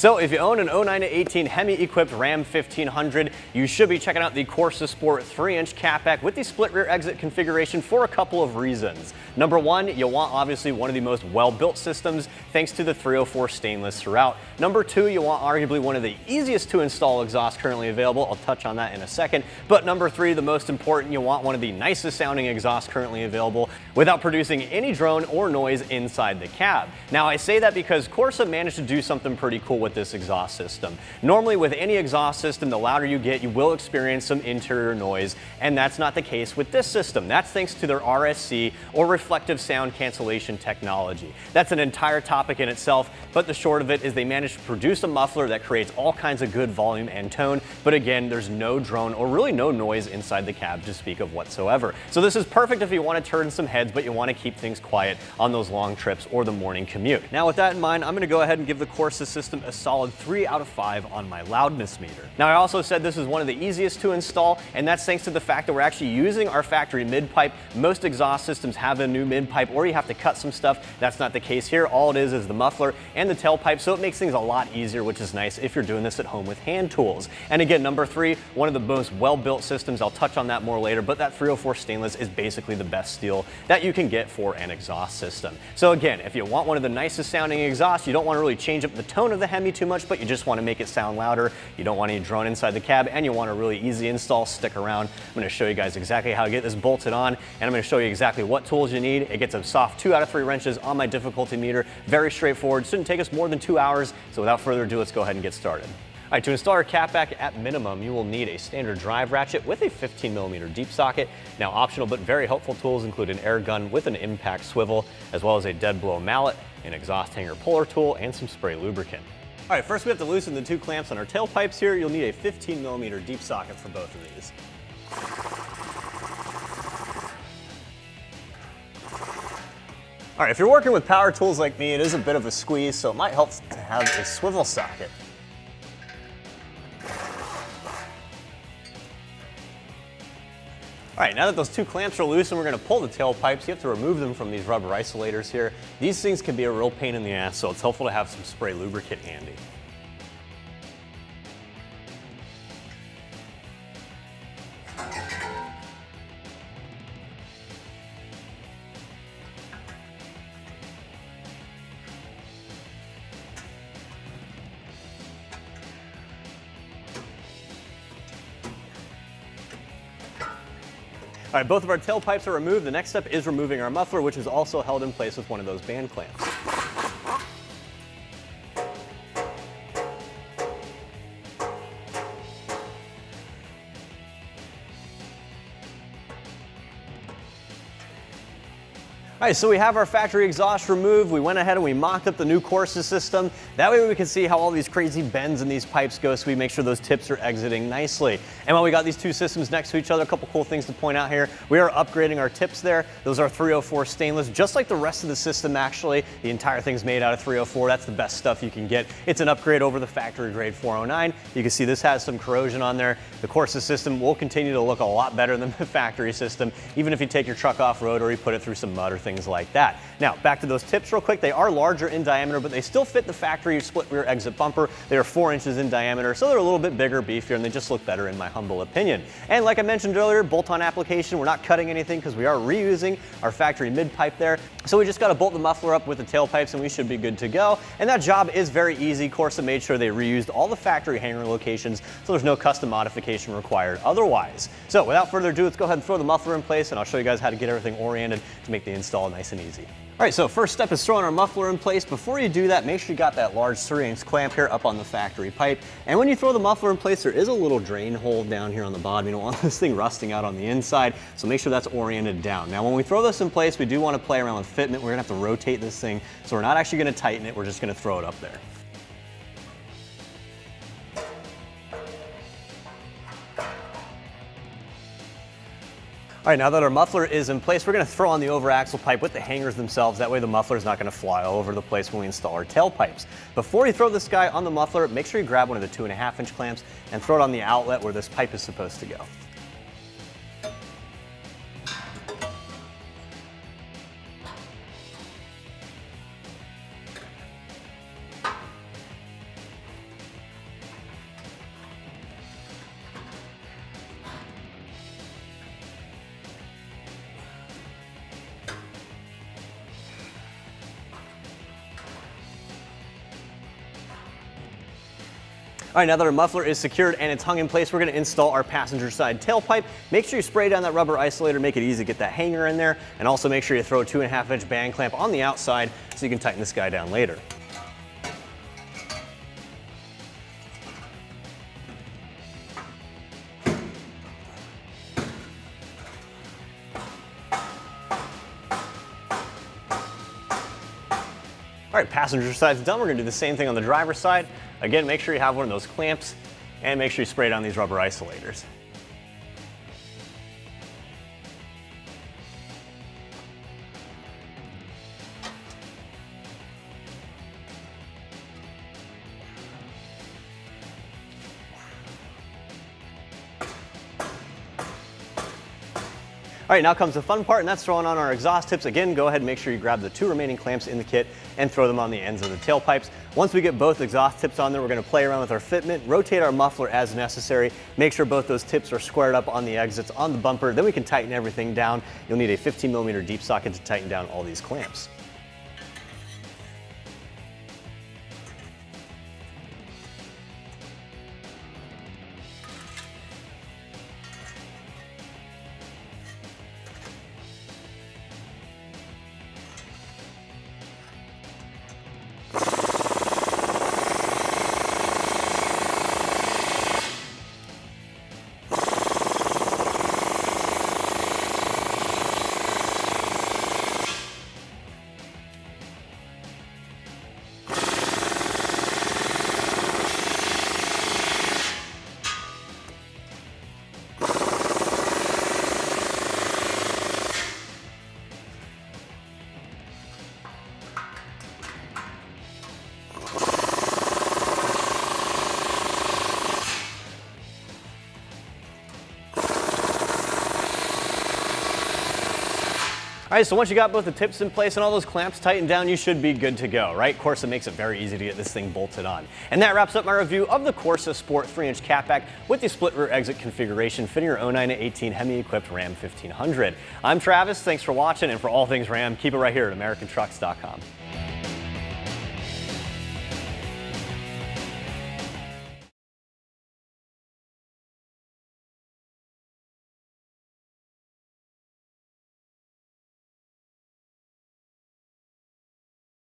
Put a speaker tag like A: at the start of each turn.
A: So if you own an 09 to 18 Hemi-equipped Ram 1500, you should be checking out the Corsa Sport 3-inch catback with the split rear exit configuration for a couple of reasons. Number one, you'll want obviously one of the most well-built systems thanks to the 304 stainless throughout. Number two, you'll want arguably one of the easiest to install exhausts currently available. I'll touch on that in a second. But number three, the most important, you'll want one of the nicest sounding exhausts currently available without producing any drone or noise inside the cab. Now I say that because Corsa managed to do something pretty cool with this exhaust system. Normally with any exhaust system, the louder you get, you will experience some interior noise, and that's not the case with this system. That's thanks to their RSC, or reflective sound cancellation technology. That's an entire topic in itself, but the short of it is they managed to produce a muffler that creates all kinds of good volume and tone, but again, there's no drone or really no noise inside the cab to speak of whatsoever. So this is perfect if you want to turn some heads, but you want to keep things quiet on those long trips or the morning commute. Now with that in mind, I'm going to go ahead and give the Corsa system a solid 3 out of 5 on my loudness meter. Now I also said this is one of the easiest to install, and that's thanks to the fact that we're actually using our factory mid-pipe. Most exhaust systems have a new mid-pipe, or you have to cut some stuff. That's not the case here. All it is the muffler and the tailpipe, so it makes things a lot easier, which is nice if you're doing this at home with hand tools. And again, number three, one of the most well-built systems. I'll touch on that more later, but that 304 stainless is basically the best steel that you can get for an exhaust system. So again, if you want one of the nicest sounding exhausts, you don't want to really change up the tone of the Hemi too much, but you just want to make it sound louder, you don't want any drone inside the cab, and you want a really easy install, stick around. I'm going to show you guys exactly how to get this bolted on, and I'm going to show you exactly what tools you need. It gets a soft 2 out of 3 wrenches on my difficulty meter. Very straightforward. Shouldn't take us more than 2 hours. So without further ado, let's go ahead and get started. All right, to install our catback at minimum, you will need a standard drive ratchet with a 15mm deep socket. Now optional but very helpful tools include an air gun with an impact swivel, as well as a dead blow mallet, an exhaust hanger puller tool, and some spray lubricant. All right, first we have to loosen the 2 clamps on our tailpipes here. You'll need a 15mm deep socket for both of these. All right, if you're working with power tools like me, it is a bit of a squeeze, so it might help to have a swivel socket. All right, now that those 2 clamps are loose and we're going to pull the tailpipes, you have to remove them from these rubber isolators here. These things can be a real pain in the ass, so it's helpful to have some spray lubricant handy. All right, both of our tailpipes are removed. The next step is removing our muffler, which is also held in place with one of those band clamps. All right, so we have our factory exhaust removed. We went ahead and we mocked up the new Corsa system. That way we can see how all these crazy bends in these pipes go, so we make sure those tips are exiting nicely. And while we got these 2 systems next to each other, a couple cool things to point out here. We are upgrading our tips there. Those are 304 stainless, just like the rest of the system actually. The entire thing's made out of 304. That's the best stuff you can get. It's an upgrade over the factory grade 409. You can see this has some corrosion on there. The Corsa system will continue to look a lot better than the factory system, even if you take your truck off-road or you put it through some mud or things like that. Now, back to those tips real quick. They are larger in diameter, but they still fit the factory split rear exit bumper. They are 4 inches in diameter, so they're a little bit bigger, beefier, and they just look better in my humble opinion. And like I mentioned earlier, bolt-on application, we're not cutting anything because we are reusing our factory mid-pipe there. So we just got to bolt the muffler up with the tailpipes and we should be good to go. And that job is very easy. Corsa made sure they reused all the factory hanger locations, so there's no custom modification required otherwise. So without further ado, let's go ahead and throw the muffler in place, and I'll show you guys how to get everything oriented to make the install nice and easy. All right, so first step is throwing our muffler in place. Before you do that, make sure you got that large 3/8 clamp here up on the factory pipe. And when you throw the muffler in place, there is a little drain hole down here on the bottom. You don't want this thing rusting out on the inside, so make sure that's oriented down. Now, when we throw this in place, we do want to play around with fitment. We're gonna have to rotate this thing, so we're not actually gonna tighten it. We're just gonna throw it up there. All right, now that our muffler is in place, we're going to throw on the over-axle pipe with the hangers themselves. That way the muffler is not going to fly all over the place when we install our tailpipes. Before you throw this guy on the muffler, make sure you grab one of the 2.5-inch clamps and throw it on the outlet where this pipe is supposed to go. All right, now that our muffler is secured and it's hung in place, we're going to install our passenger side tailpipe. Make sure you spray down that rubber isolator, make it easy to get that hanger in there, and also make sure you throw a 2.5-inch band clamp on the outside so you can tighten this guy down later. All right, passenger side's done. We're gonna do the same thing on the driver's side. Again, make sure you have one of those clamps and make sure you spray down these rubber isolators. All right, now comes the fun part, and that's throwing on our exhaust tips. Again, go ahead and make sure you grab the 2 remaining clamps in the kit and throw them on the ends of the tailpipes. Once we get both exhaust tips on there, we're going to play around with our fitment, rotate our muffler as necessary, make sure both those tips are squared up on the exits on the bumper. Then we can tighten everything down. You'll need a 15mm deep socket to tighten down all these clamps. All right, so once you got both the tips in place and all those clamps tightened down, you should be good to go, right? Corsa makes it very easy to get this thing bolted on. And that wraps up my review of the Corsa Sport 3-inch catback with the split rear exit configuration fitting your 09-18 Hemi-equipped Ram 1500. I'm Travis, thanks for watching, and for all things Ram, keep it right here at AmericanTrucks.com.